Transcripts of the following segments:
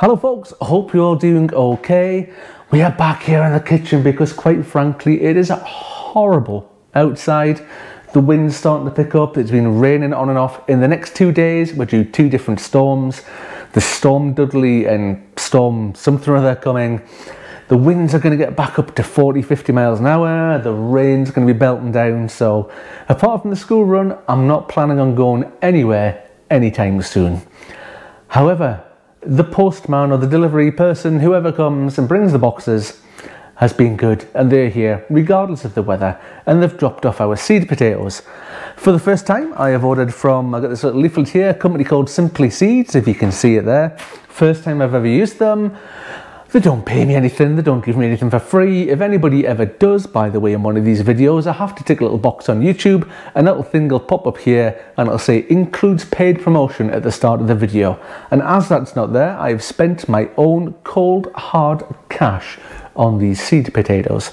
Hello folks, hope you're all doing okay. We are back here in the kitchen because quite frankly it is horrible outside. The wind's starting to pick up, it's been raining on and off. In the next 2 days we're due 2 different storms. The Storm Dudley and Storm something or other coming. The winds are going to get back up to 40-50 miles an hour. The rain's going to be belting down. So apart from the school run, I'm not planning on going anywhere anytime soon. However, the postman or the delivery person, whoever comes and brings the boxes, has been good, and they're here regardless of the weather, and they've dropped off our seed potatoes. For the first time I have ordered from, I got this little leaflet here, a company called Simply Seeds, if you can see it there. First time I've ever used them. They don't pay me anything, they don't give me anything for free. If anybody ever does, by the way, in one of these videos, I have to tick a little box on YouTube, and a little thing will pop up here and it'll say includes paid promotion at the start of the video. And as that's not there, I've spent my own cold hard cash on these seed potatoes.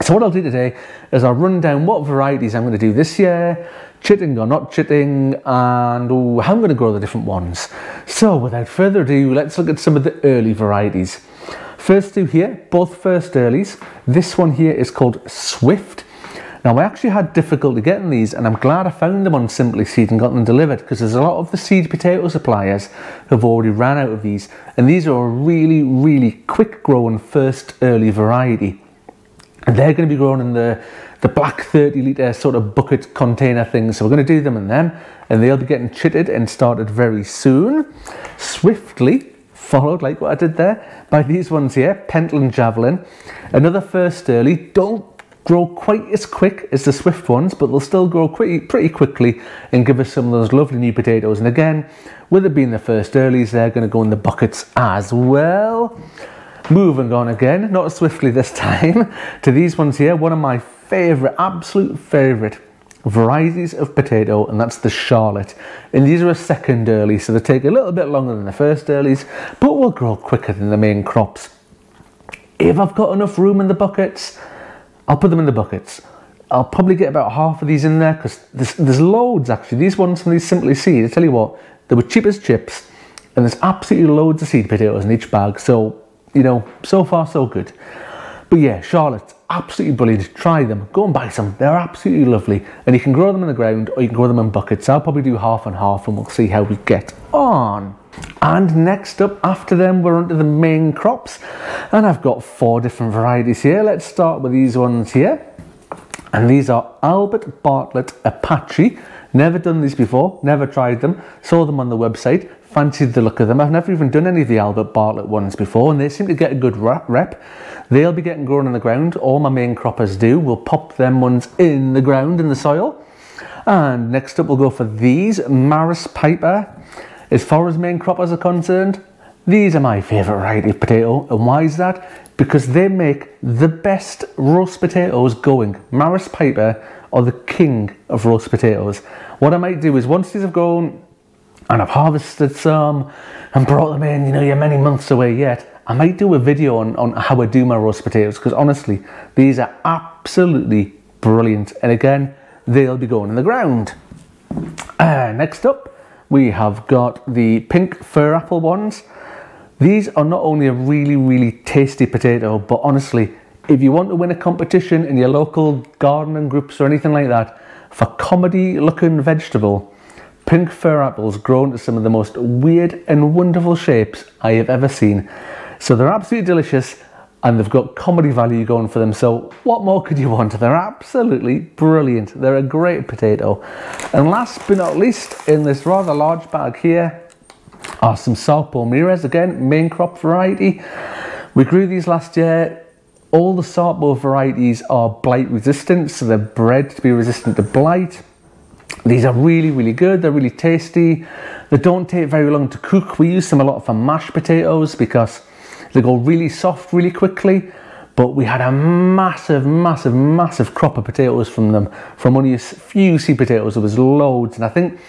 So what I'll do today is I'll run down what varieties I'm going to do this year, chitting or not chitting, and how I'm going to grow the different ones. So without further ado, let's look at some of the early varieties. First two here, both first earlies. This one here is called Swift. Now I actually had difficulty getting these, and I'm glad I found them on Simply Seed and got them delivered, because there's a lot of the seed potato suppliers who've already ran out of these, and these are a really quick growing first early variety. And they're going to be grown in the black 30-litre sort of bucket container thing, so we're going to do them in them, and they'll be getting chitted and started very soon. Swiftly followed, like what I did there, by these ones here, Pentland Javelin. Another first early, don't grow quite as quick as the Swift ones, but they'll still grow pretty quickly and give us some of those lovely new potatoes. And again, with it being the first earlies, they're going to go in the buckets as well. Moving on again, not swiftly this time, to these ones here, one of my favourite, absolute favourite varieties of potato, and that's the Charlotte. And these are a second early, so they take a little bit longer than the first earlies, but will grow quicker than the main crops. If I've got enough room in the buckets, I'll put them in the buckets. I'll probably get about half of these in there, because there's loads actually. These ones from these Simply Seed, I tell you what, they were cheap as chips, and there's absolutely loads of seed potatoes in each bag, so you know, so far so good. But yeah, Charlotte, absolutely brilliant. Try them, go and buy some. They're absolutely lovely, and you can grow them in the ground or you can grow them in buckets. I'll probably do half and half, and we'll see how we get on. And next up after them, we're onto the main crops, and I've got 4 different varieties here. Let's start with these ones here, and these are Albert Bartlett Apache. Never done these before, never tried them, saw them on the website, fancied the look of them. I've never even done any of the Albert Bartlett ones before, and they seem to get a good rep. They'll be getting grown in the ground. All my main croppers do. We'll pop them ones in the ground, in the soil. And next up we'll go for these, Maris Piper. As far as main croppers are concerned, these are my favourite variety of potato. And why is that? Because they make the best roast potatoes going. Maris Piper are the king of roast potatoes. What I might do is, once these have grown and I've harvested some and brought them in, you know, you're many months away yet, I might do a video on how I do my roast potatoes, because honestly, these are absolutely brilliant. And again, they'll be going in the ground. Next up, we have got the pink fir apple ones. These are not only a really tasty potato, but honestly, if you want to win a competition in your local gardening groups or anything like that, for comedy looking vegetable, pink fir apples grow into some of the most weird and wonderful shapes I have ever seen. So they're absolutely delicious, and they've got comedy value going for them. So what more could you want? They're absolutely brilliant. They're a great potato. And last but not least, in this rather large bag here are some Sarpo Mires. Again, main crop variety. We grew these last year. All the Sarpo varieties are blight resistant, so they're bred to be resistant to blight. These are really good. They're really tasty. They don't take very long to cook. We use them a lot for mashed potatoes because they go really soft really quickly. But we had a massive crop of potatoes from them. From only a few seed potatoes, there was loads. And I think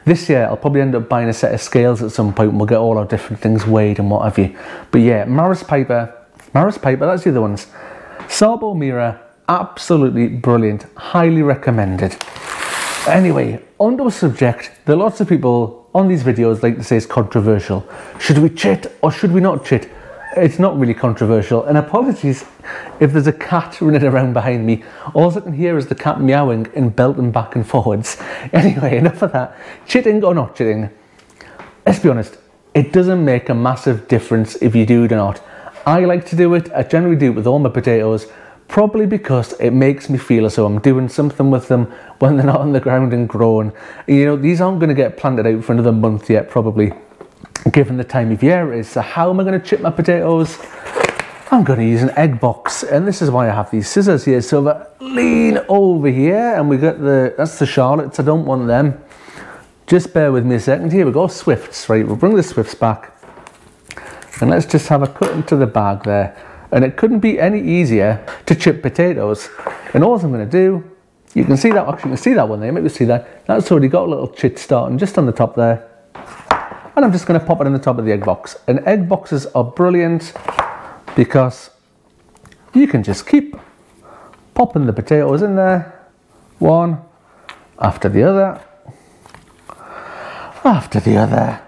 this year I'll probably end up buying a set of scales at some point, and we'll get all our different things weighed and what have you. But yeah, Maris Piper, that's the other ones. Sarpo Mira, absolutely brilliant, highly recommended. Anyway, onto a subject that lots of people on these videos, like to say, it's controversial. Should we chit or should we not chit? It's not really controversial, and apologies if there's a cat running around behind me. All I can hear is the cat meowing and belting back and forwards. Anyway, enough of that. Chitting or not chitting, let's be honest, it doesn't make a massive difference if you do it or not. I like to do it. I generally do it with all my potatoes, probably because it makes me feel as though I'm doing something with them when they're not on the ground and growing. You know, these aren't going to get planted out for another month yet, probably, given the time of year it is. So how am I going to chip my potatoes? I'm going to use an egg box, and this is why I have these scissors here. So if I lean over here, and we got that's the Charlottes, I don't want them. Just bear with me a second. Here we go, Swifts, right? We'll bring the Swifts back, and let's just have a cut into the bag there. And it couldn't be any easier to chip potatoes. And all I'm going to do, you can see that, actually you can see that one there, maybe you see that. That's already got a little chit starting just on the top there. And I'm just going to pop it in the top of the egg box. And egg boxes are brilliant because you can just keep popping the potatoes in there, one after the other, after the other.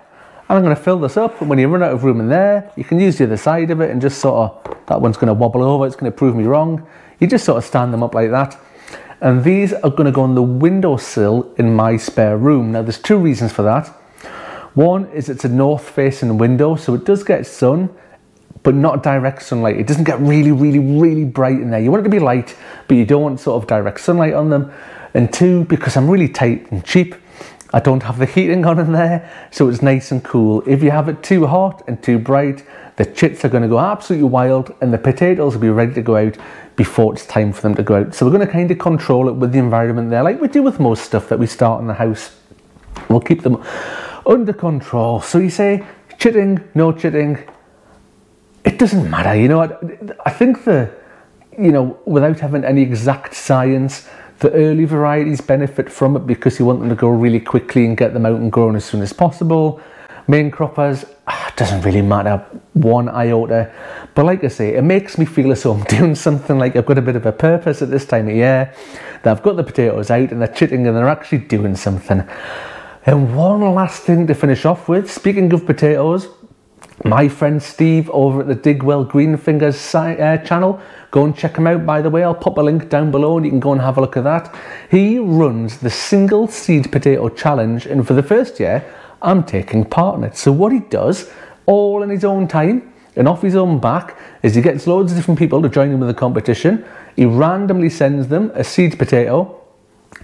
And I'm going to fill this up, and when you run out of room in there, you can use the other side of it and just sort of, that one's going to wobble over, it's going to prove me wrong. You just sort of stand them up like that. And these are going to go on the windowsill in my spare room. Now there's two reasons for that. One is it's a north facing window, so it does get sun, but not direct sunlight. It doesn't get really, really, really bright in there. You want it to be light, but you don't want sort of direct sunlight on them. And two, because I'm really tight and cheap, I don't have the heating on in there, so it's nice and cool. If you have it too hot and too bright, the chits are going to go absolutely wild, and the potatoes will be ready to go out before it's time for them to go out. So we're going to kind of control it with the environment there, like we do with most stuff that we start in the house. We'll keep them under control. So you say, chitting, no chitting, it doesn't matter. You know, I think without having any exact science, the early varieties benefit from it because you want them to grow really quickly and get them out and growing as soon as possible. Main croppers, doesn't really matter one iota. But like I say, it makes me feel as though I'm doing something, like I've got a bit of a purpose at this time of year, that I've got the potatoes out and they're chitting and they're actually doing something. And one last thing to finish off with, speaking of potatoes, my friend Steve over at the Digwell Green Fingers channel, go and check him out, by the way. I'll pop a link down below and you can go and have a look at that. He runs the single seed potato challenge, and for the first year I'm taking part in it. So what he does, all in his own time and off his own back, is he gets loads of different people to join him with the competition. He randomly sends them a seed potato,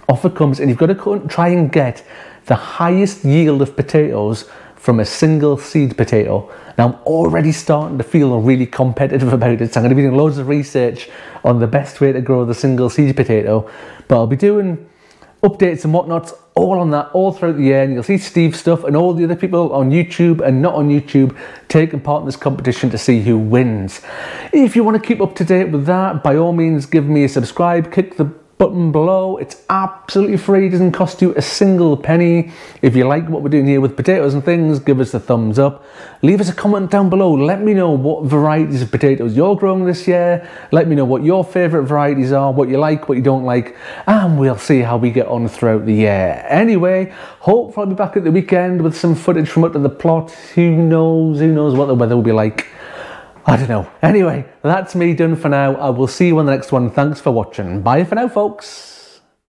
off it comes, and you've got to try and get the highest yield of potatoes from a single seed potato. Now I'm already starting to feel really competitive about it, so I'm going to be doing loads of research on the best way to grow the single seed potato, but I'll be doing updates and whatnot all on that all throughout the year, and you'll see Steve's stuff and all the other people on YouTube and not on YouTube taking part in this competition to see who wins. If you want to keep up to date with that, by all means give me a subscribe, click the button below. It's absolutely free, it doesn't cost you a single penny. If you like what we're doing here with potatoes and things, give us a thumbs up. Leave us a comment down below. Let me know what varieties of potatoes you're growing this year. Let me know what your favourite varieties are, what you like, what you don't like, and we'll see how we get on throughout the year. Anyway, hopefully I'll be back at the weekend with some footage from up to the plot. Who knows what the weather will be like. I don't know. Anyway, that's me done for now. I will see you on the next one. Thanks for watching. Bye for now, folks.